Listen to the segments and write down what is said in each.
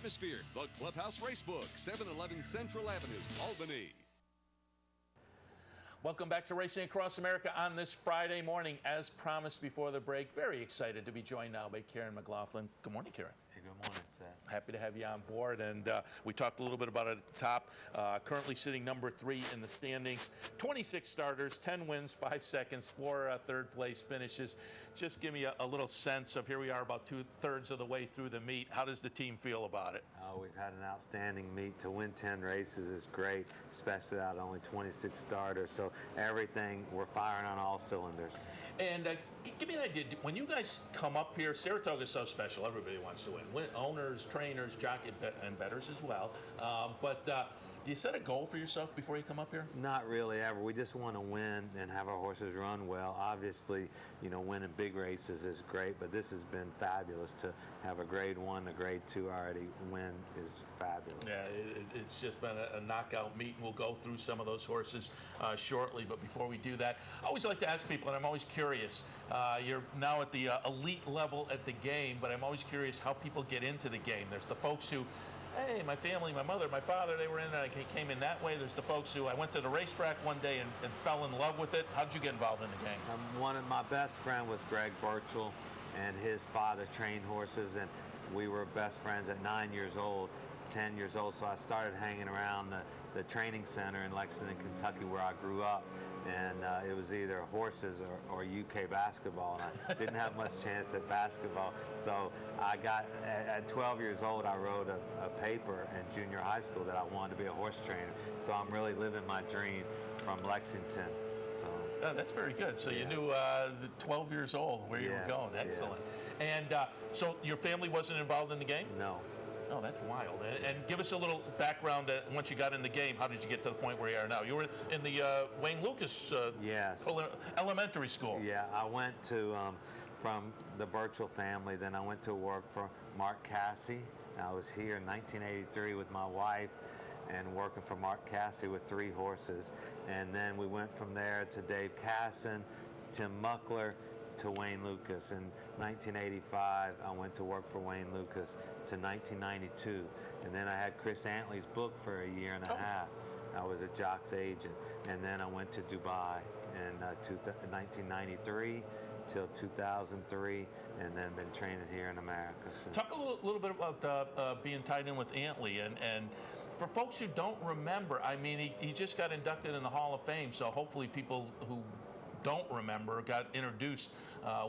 atmosphere. The Clubhouse Racebook, 711 Central Avenue, Albany. Welcome back to Racing Across America on this Friday morning. As promised before the break, very excited to be joined now by Kairan McLaughlin. Good morning, Kairan. Hey, good morning, Seth. Happy to have you on board. And we talked a little bit about it at the top. Currently sitting number 3 in the standings. 26 starters, 10 wins, 5 seconds, 4 third-place finishes. Just give me a little sense of here we are about 2/3 of the way through the meet. How does the team feel about it? Oh, we've had an outstanding meet. To win 10 races is great, especially out of only 26 starters. So everything, we're firing on all cylinders. And give me an idea. When you guys come up here, Saratoga's so special. Everybody wants to win. Owners, trainers, jockey, and bettors as well. But do you set a goal for yourself before you come up here? Not really ever. We just want to win and have our horses run well. Obviously, you know, winning big races is great, but this has been fabulous. To have a grade 1, a grade 2 already win is fabulous. Yeah, it's just been a knockout meet, and we'll go through some of those horses shortly. But before we do that, I always like to ask people, and I'm always curious, you're now at the elite level at the game, but I'm always curious how people get into the game. There's the folks who, hey, my family, my mother, my father, they were in it. I came in that way. There's the folks who I went to the racetrack one day and fell in love with it. How did you get involved in the game? One of my best friend was Greg Burchell, and his father trained horses, and we were best friends at 9 years old, 10 years old. So I started hanging around the training center in Lexington, Kentucky, where I grew up. And it was either horses or UK basketball, and I didn't have much chance at basketball. So I got, at 12 years old, I wrote a paper in junior high school that I wanted to be a horse trainer. So I'm really living my dream from Lexington. So that's very good. So you knew 12 years old where you were going. Excellent. Yes. And so your family wasn't involved in the game? No. Oh, that's wild. And give us a little background. Once you got in the game, how did you get to the point where you are now? You were in the Wayne Lucas yes. elementary school. Yeah, I went to, from the Burchell family, then I went to work for Mark Cassey. I was here in 1983 with my wife and working for Mark Cassey with 3 horses. And then we went from there to Dave Casson, Tim Muckler, to Wayne Lucas. In 1985, I went to work for Wayne Lucas to 1992. And then I had Chris Antley's book for a year and a half. I was a jock's agent. And then I went to Dubai in 1993 till 2003, and then been training here in America. So. Talk a little bit about being tied in with Antley. And for folks who don't remember, I mean, he just got inducted in the Hall of Fame, so hopefully people who don't remember got introduced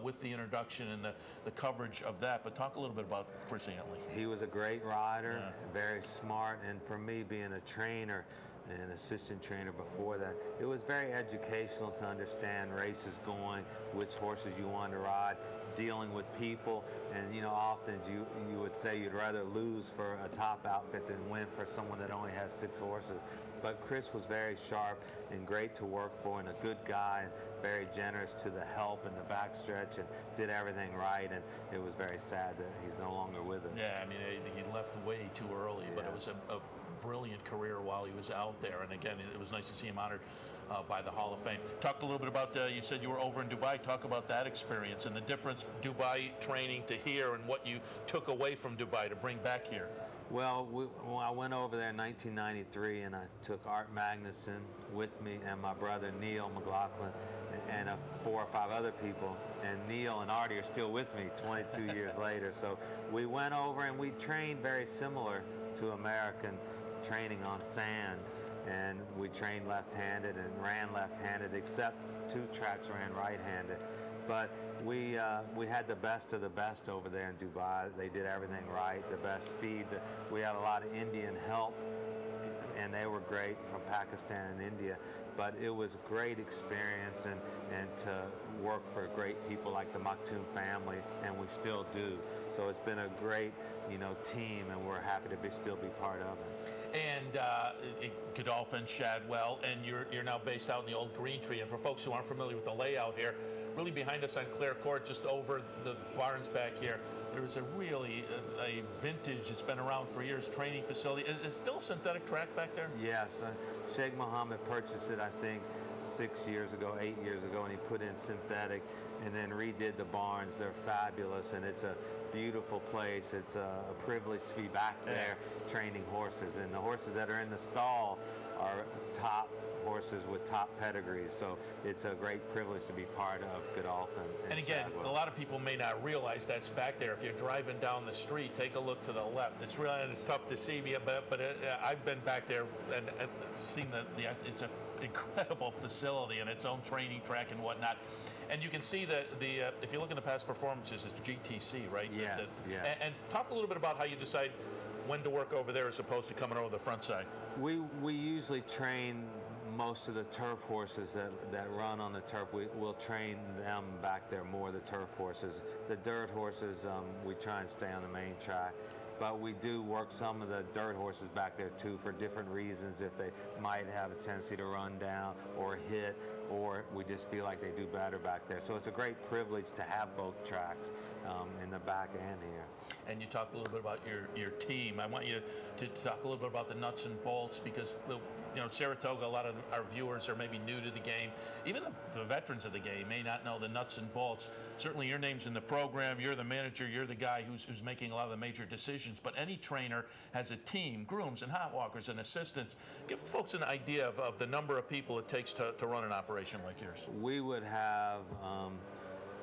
with the introduction and the coverage of that. But talk a little bit about Chris Antley. He was a great rider, very smart, and for me, being a trainer, an assistant trainer before that, it was very educational to understand races going, which horses you wanted to ride, dealing with people. And you know, often you would say you'd rather lose for a top outfit than win for someone that only has 6 horses. But Chris was very sharp and great to work for, and a good guy, and very generous to the help in the backstretch, and did everything right. And it was very sad that he's no longer with us. Yeah, I mean, he left way too early, but it was a brilliant career while he was out there. And again, it was nice to see him honored by the Hall of Fame. Talk a little bit about, you said you were over in Dubai. Talk about that experience and the difference Dubai training to here and what you took away from Dubai to bring back here. Well, I went over there in 1993, and I took Art Magnuson with me and my brother Neil McLaughlin and 4 or 5 other people. And Neil and Artie are still with me 22 years later. So we went over and we trained very similar to American training on sand. And we trained left-handed and ran left-handed, except 2 tracks ran right-handed. But we had the best of the best over there in Dubai. They did everything right, the best feed. We had a lot of Indian help, and they were great from Pakistan and India. But it was a great experience, and to work for great people like the Maktoum family, and we still do. So it's been a great, team, and we're happy to still be part of it. And Godolphin, Shadwell, and you're now based out in the old Green Tree. And for folks who aren't familiar with the layout here, really behind us on Clare Court, just over the barns back here, there is a vintage, it's been around for years, training facility. Is it still a synthetic track back there? Yes. Sheikh Mohammed purchased it, I think, 6 years ago, 8 years ago, and he put in synthetic. and then redid the barns. They're fabulous, and it's a beautiful place. It's a privilege to be back there training horses, and the horses that are in the stall are top horses with top pedigrees, so it's a great privilege to be part of Godolphin. And again, a lot of people may not realize that's back there. If you're driving down the street, take a look to the left. It's tough to see me, but I've been back there and seen it's an incredible facility and its own training track and whatnot. And you can see that if you look in the past performances, it's GTC, right? Yes, yes. And talk a little bit about how you decide when to work over there as opposed to coming over the front side. We usually train most of the turf horses that run on the turf. We'll train them back there more, the turf horses. The dirt horses, we try and stay on the main track. But we do work some of the dirt horses back there too for different reasons, if they might have a tendency to run down or hit, or we just feel like they do better back there. So it's a great privilege to have both tracks in the back and here. And you talked a little bit about your team. I want you to talk a little bit about the nuts and bolts, because Saratoga, a lot of our viewers are maybe new to the game. Even the veterans of the game may not know the nuts and bolts. Certainly your name's in the program, you're the manager, you're the guy who's making a lot of the major decisions, but any trainer has a team, grooms and hot walkers and assistants. Give folks an idea of the number of people it takes to run an operation like yours. We would have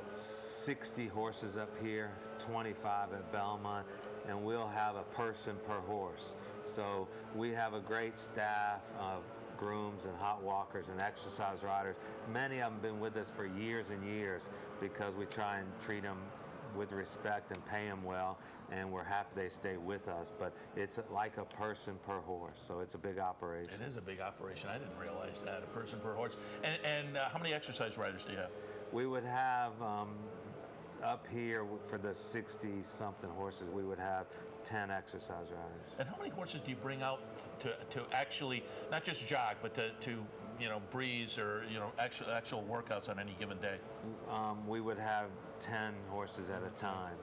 60 horses up here, 25 at Belmont, and we'll have a person per horse. So we have a great staff of grooms and hot walkers and exercise riders. Many of them have been with us for years and years because we try and treat them with respect and pay them well, and we're happy they stay with us. But it's like a person per horse, so it's a big operation. It is a big operation. I didn't realize that, a person per horse. And how many exercise riders do you have? We would have up here for the 60-something horses, we would have 10 exercise riders. And how many horses do you bring out to actually not just jog, but to breeze or actual workouts on any given day? We would have 10 horses at a time,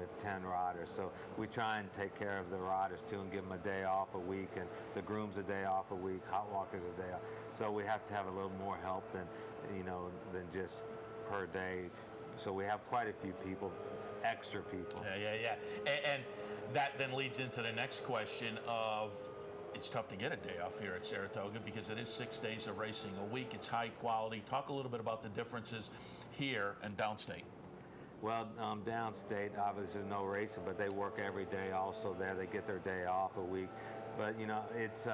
if 10 riders. So we try and take care of the riders too and give them a day off a week, and the grooms a day off a week, hot walkers a day off. So we have to have a little more help than just per day. So we have quite a few people, extra people. Yeah. And that then leads into the next question of, it's tough to get a day off here at Saratoga because it is 6 days of racing a week. It's high quality. Talk a little bit about the differences here and downstate. Well, downstate, obviously there's no racing, but they work every day also there. They get their day off a week. But, it's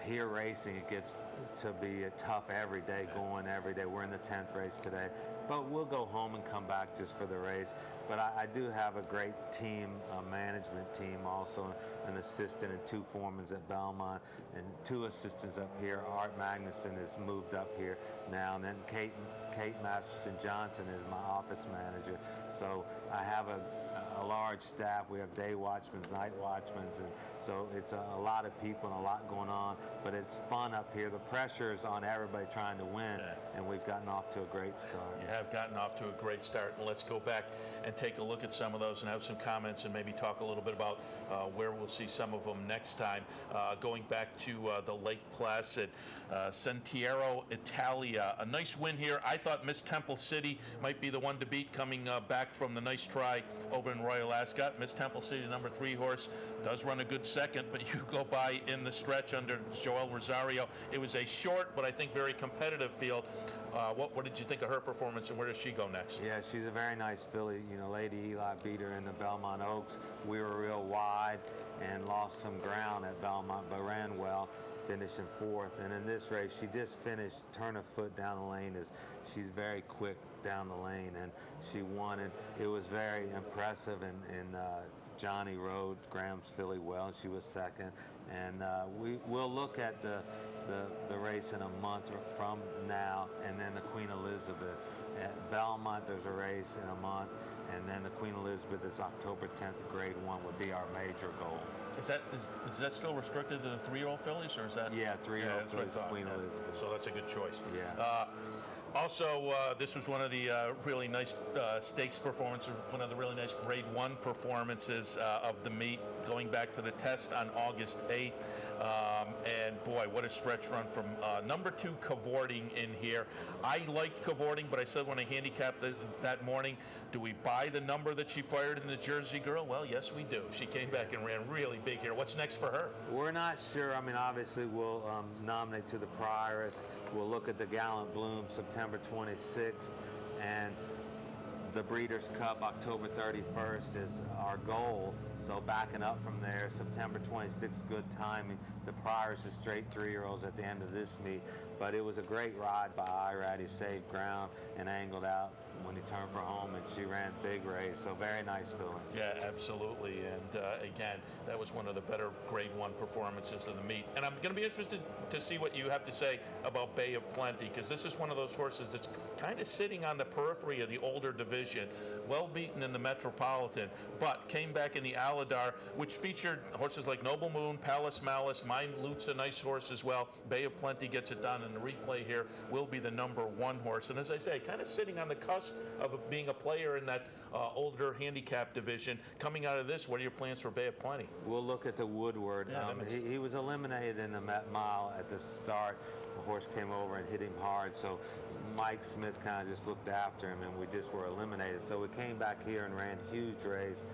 here racing, it gets to be a tough every day, going every day. We're in the 10th race today, but we'll go home and come back just for the race. But I do have a great team, a management team also, an assistant and 2 foremans at Belmont and 2 assistants up here. Art Magnuson has moved up here now, and then Kate Masterson Johnson is my office manager. So I have a large staff. We have day watchmen, night watchmen, and so it's a lot of people and a lot going on, but it's fun up here. The pressure is on everybody trying to win, and we've gotten off to a great start. You have gotten off to a great start, and let's go back and take a look at some of those and have some comments and maybe talk a little bit about where we'll see some of them next time. Going back to the Lake Placid, Sentiero Italia, a nice win here. I thought Miss Temple City might be the one to beat, coming back from the nice try over in Royal Ascot. Miss Temple City, number 3 horse, does run a good second, but you go by in the stretch under Joel Rosario. It was a short, but I think very competitive field. What did you think of her performance, and where does she go next? Yeah, she's a very nice filly. Lady Eli beat her in the Belmont Oaks. We were real wide and lost some ground at Belmont, but ran well, finishing 4th. And in this race, she just finished, turn a foot down the lane. She's very quick down the lane, and she won. And it was very impressive. And Johnny rode Graham's filly well. She was second. And we'll look at the race in a month from now, and then the Queen Elizabeth. At Belmont, there's a race in a month, and then the Queen Elizabeth is October 10th, Grade 1 would be our major goal. Is that still restricted to the 3-year-old fillies, or is that? Yeah, 3-year-old fillies, Queen Elizabeth. So that's a good choice. Yeah. Also, this was one of the really nice stakes performances, one of the really nice Grade 1 performances of the meet. going back to the test on August 8th. And boy, what a stretch run from number 2 cavorting in here. I liked cavorting, but I said when I handicapped that morning, do we buy the number that she fired in the Jersey Girl? Well, yes, we do. She came back and ran really big here. What's next for her? We're not sure. I mean, obviously, we'll nominate to the Prioress. We'll look at the Gallant Bloom September 26th, and the Breeders' Cup October 31st is our goal. So backing up from there, September 26th, good timing. The Prioress is straight 3-year-olds at the end of this meet. But it was a great ride by Irad. He saved ground and angled out when he turned for home, and she ran big race. So very nice feeling. Yeah, absolutely. And again, that was one of the better Grade 1 performances of the meet. And I'm going to be interested to see what you have to say about Bay of Plenty, because this is one of those horses that's kind of sitting on the periphery of the older division, well beaten in the Metropolitan, but came back in the Aladar, which featured horses like Noble Moon, Palace Malice, Mine Lute's a nice horse as well. Bay of Plenty gets it done, and the replay here will be the number 1 horse. And as I say, kind of sitting on the cusp of being a player in that older handicap division. Coming out of this, what are your plans for Bay of Plenty? We'll look at the Woodward. Yeah, he was eliminated in the Met Mile at the start. The horse came over and hit him hard, so Mike Smith kind of just looked after him, and we just were eliminated. So we came back here and ran huge race.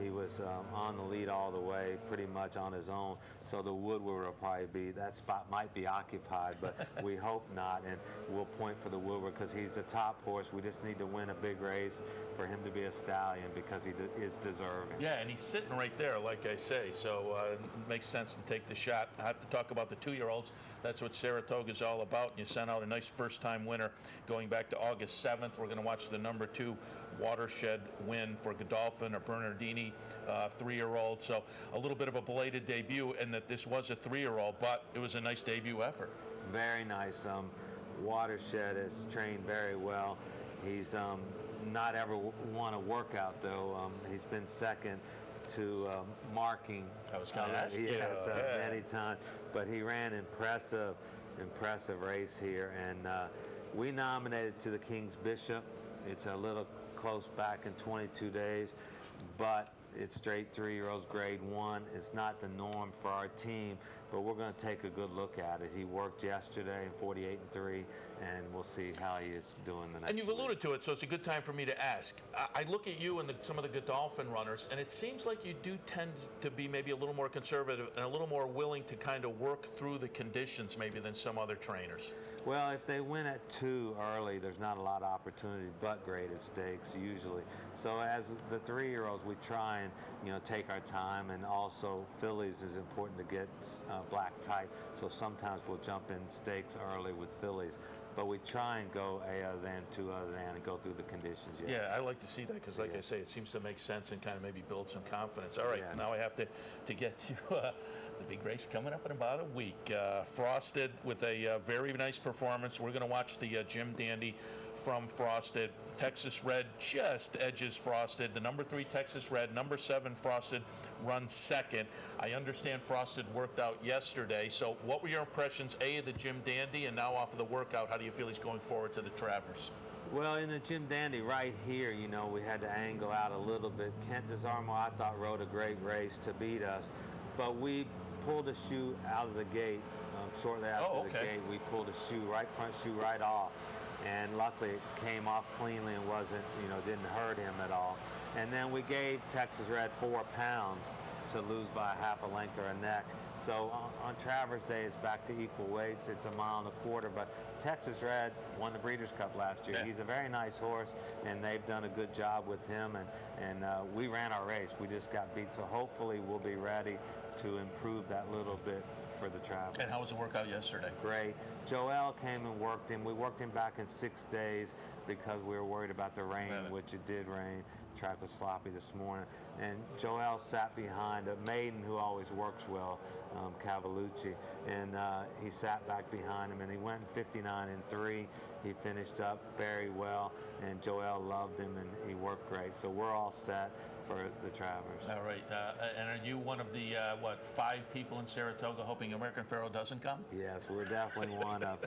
He was on the lead all the way, pretty much on his own. So the Woodward will probably be, that spot might be occupied, but we hope not. And we'll point for the Woodward because he's a top horse. We just need to win a big race for him to be a stallion because he is deserving. Yeah, and he's sitting right there, like I say. So it makes sense to take the shot. I have to talk about the 2-year-olds. That's what Saratoga is all about. And you sent out a nice first-time winner going back to August 7th. We're going to watch the number 2 Watershed win for Godolphin or Bernardini, 3-year-old. So a little bit of a belated debut, and that this was a 3-year-old, but it was a nice debut effort. Very nice. Watershed has trained very well. He's not ever won a workout, though. He's been second to marking. I was going to ask you. Yes, many times. But he ran impressive race here. And we nominated to the King's Bishop. It's a little close back in 22 days, but it's straight 3-year-olds Grade 1. It's not the norm for our team, but we're going to take a good look at it. He worked yesterday in 48-3, and we'll see how he is doing the next And you've alluded to it, so it's a good time for me to ask. I look at you and some of the Godolphin runners, and it seems like you do tend to be maybe a little more conservative and a little more willing to kind of work through the conditions maybe than some other trainers. Well, if they win at 2 early, there's not a lot of opportunity but graded stakes usually. So as the 3-year-olds, we try and take our time, and also fillies is important to get black type. So sometimes we'll jump in stakes early with fillies, but we try and go A other than, 2 other than, and go through the conditions. Yes. Yeah, I like to see that because, like I say, it seems to make sense and kind of maybe build some confidence. All right, now I have to get to the big race coming up in about a week. Frosted with a very nice performance. We're going to watch the Jim Dandy from Frosted. Texas Red just edges Frosted. The number 3 Texas Red, number 7 Frosted runs second. I understand Frosted worked out yesterday. So what were your impressions, A, of the Jim Dandy, and now off of the workout, how do you feel he's going forward to the Travers? Well, in the Jim Dandy right here, we had to angle out a little bit. Kent Desarmo, I thought, rode a great race to beat us, but we pulled a shoe out of the gate shortly after the gate. We pulled a shoe, front shoe right off, and luckily it came off cleanly and wasn't, didn't hurt him at all. And then we gave Texas Red 4 pounds to lose by a half a length or a neck. So on Travers Day, it's back to equal weights. It's a 1.25 miles, but Texas Red won the Breeders' Cup last year. Yeah. He's a very nice horse, and they've done a good job with him, and we ran our race. We just got beat, so hopefully we'll be ready to improve that little bit for the Travers. And how was the workout yesterday? Great. Joel came and worked him. We worked him back in 6 days because we were worried about the rain, which it did rain. The track was sloppy this morning. And Joel sat behind a maiden who always works well, Cavalucci, and he sat back behind him, and he went 59-3. He finished up very well, and Joel loved him, and he worked great. So we're all set for the Travers. All right. And are you one of the, 5 people in Saratoga hoping American Pharoah doesn't come? Yes, we're definitely one of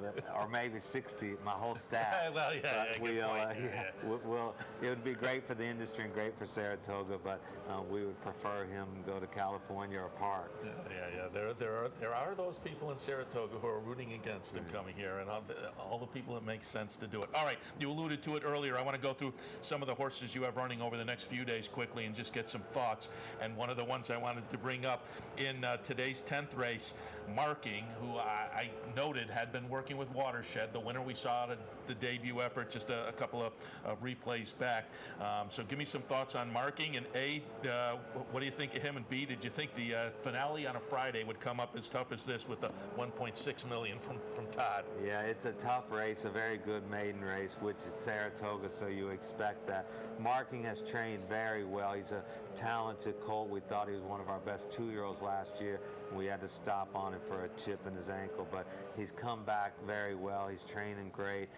it, or maybe 60, my whole staff. Well, yeah, But good point. it would be great for the industry and great for Saratoga, but we would prefer him go to California or Parks. Yeah. There are those people in Saratoga who are rooting against him coming here, and all the people it makes sense to do it. All right, you alluded to it earlier. I want to go through some of the horses you have running over the next few days quickly and just get some thoughts. And one of the ones I wanted to bring up in today's 10th race, Marking, who I noted had been working with Watershed, the winner we saw at the debut effort just a couple of replays back. So give me some thoughts on Marking. And A, what do you think of him? And B, did you think the finale on a Friday would come up as tough as this with the 1.6 million from Todd? Yeah, it's a tough race, a very good maiden race, which is Saratoga, so you expect that. Marking has trained very well. He's a talented colt. We thought he was one of our best 2-year-olds last year. We had to stop on him for a chip in his ankle, but he's come back very well. He's training great.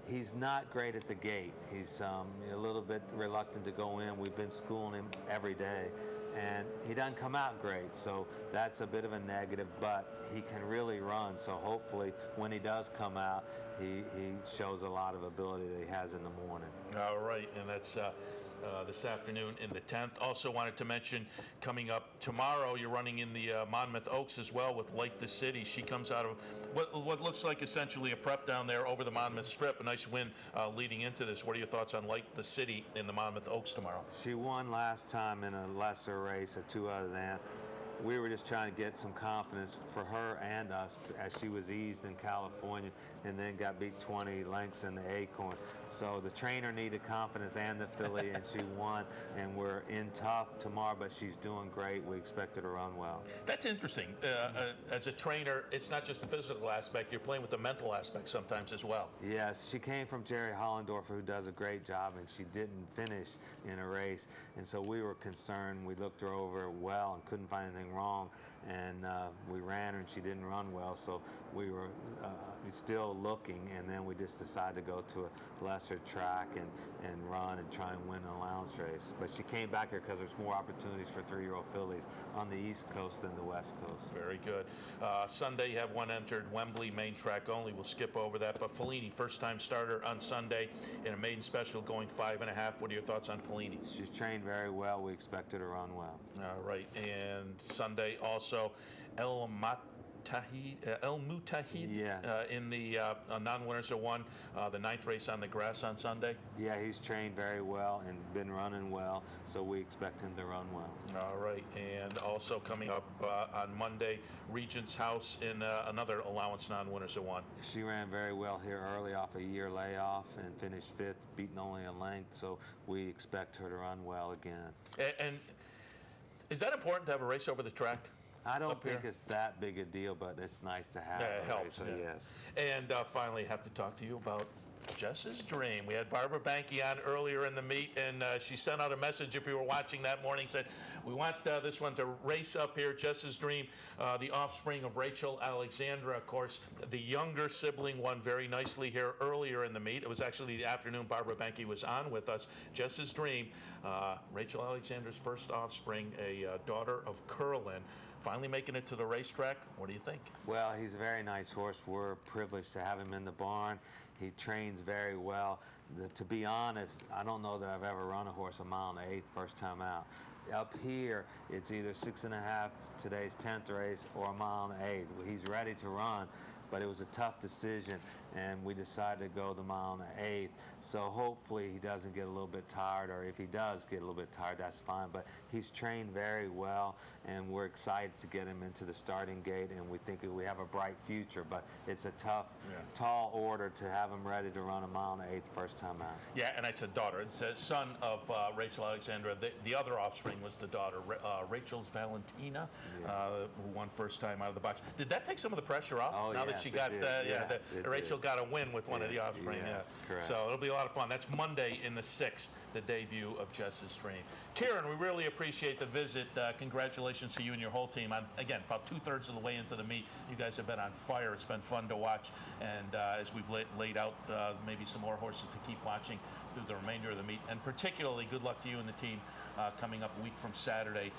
He's not great at the gate. He's a little bit reluctant to go in. We've been schooling him every day, and he doesn't come out great, so that's a bit of a negative, but he can really run, so hopefully when he does come out, he shows a lot of ability that he has in the morning. All right, and that's this afternoon in the 10th. Also wanted to mention, coming up tomorrow, you're running in the Monmouth Oaks as well with Light the City. She comes out of what looks like essentially a prep down there over the Monmouth Strip. A nice win leading into this. What are your thoughts on Light the City in the Monmouth Oaks tomorrow? She won last time in a lesser race, a 2 other than. We were just trying to get some confidence for her and us as she was eased in California and then got beat 20 lengths in the Acorn. So the trainer needed confidence and the filly, and she won. And we're in tough tomorrow, but she's doing great. We expect her to run well. That's interesting. As a trainer, it's not just the physical aspect. You're playing with the mental aspect sometimes as well. Yes, she came from Jerry Hollendorfer, who does a great job, and she didn't finish in a race. And so we were concerned. We looked her over well and couldn't find anything wrong, and we ran her and she didn't run well, so we were still looking, and then we just decided to go to a lesser track and run and try and win an allowance race. But she came back here because there's more opportunities for 3-year-old fillies on the East Coast than the West Coast. Very good. Sunday you have one entered, Wembley, main track only. We'll skip over that, but Fellini, first-time starter on Sunday in a maiden special, going 5.5. What are your thoughts on Fellini? She's trained very well. We expect her to run well. All right, and Sunday also El Mutahid yes. In the non-winners are won the 9th race on the grass on Sunday. Yeah, he's trained very well and been running well, so we expect him to run well. All right, and also coming up on Monday, Regent's House in another allowance non-winners are won. She ran very well here early off a year layoff and finished 5th, beating only a length, so we expect her to run well again. And is that important to have a race over the track? I don't think it's that big a deal, but it's nice to have. It helps. So yeah. yes. And finally, I have to talk to you about Jess's Dream. We had Barbara Banke on earlier in the meet, and she sent out a message, if you were watching that morning, said, we want this one to race up here, Jess's Dream, the offspring of Rachel Alexandra. Of course, the younger sibling won very nicely here earlier in the meet. It was actually the afternoon Barbara Banke was on with us. Jess's Dream, Rachel Alexandra's first offspring, a daughter of Curlin, finally making it to the racetrack. What do you think? Well, he's a very nice horse. We're privileged to have him in the barn. He trains very well. To be honest, I don't know that I've ever run a horse a mile and an eighth first time out. Up here, it's either 6.5 today's 10th race or a mile and an eighth. He's ready to run, but it was a tough decision, and we decided to go the mile and an eighth. So hopefully he doesn't get a little bit tired, or if he does get a little bit tired, that's fine. But he's trained very well, and we're excited to get him into the starting gate, and we think we have a bright future. But it's a tough, tall order to have him ready to run a mile and an eighth first time out. Yeah, and I said daughter. It's a son of Rachel Alexandra. The other offspring was the daughter, Rachel's Valentina, who won first time out of the box. Did that take some of the pressure off? Oh, now that she got, Rachel got a win with one of the offspring. Yes, correct. So it'll be a lot of fun. That's Monday in the 6th, the debut of Justice Dream. Kieran, we really appreciate the visit. Congratulations to you and your whole team. Again, about 2/3 of the way into the meet. You guys have been on fire. It's been fun to watch. And as we've laid out maybe some more horses to keep watching through the remainder of the meet. And particularly good luck to you and the team coming up a week from Saturday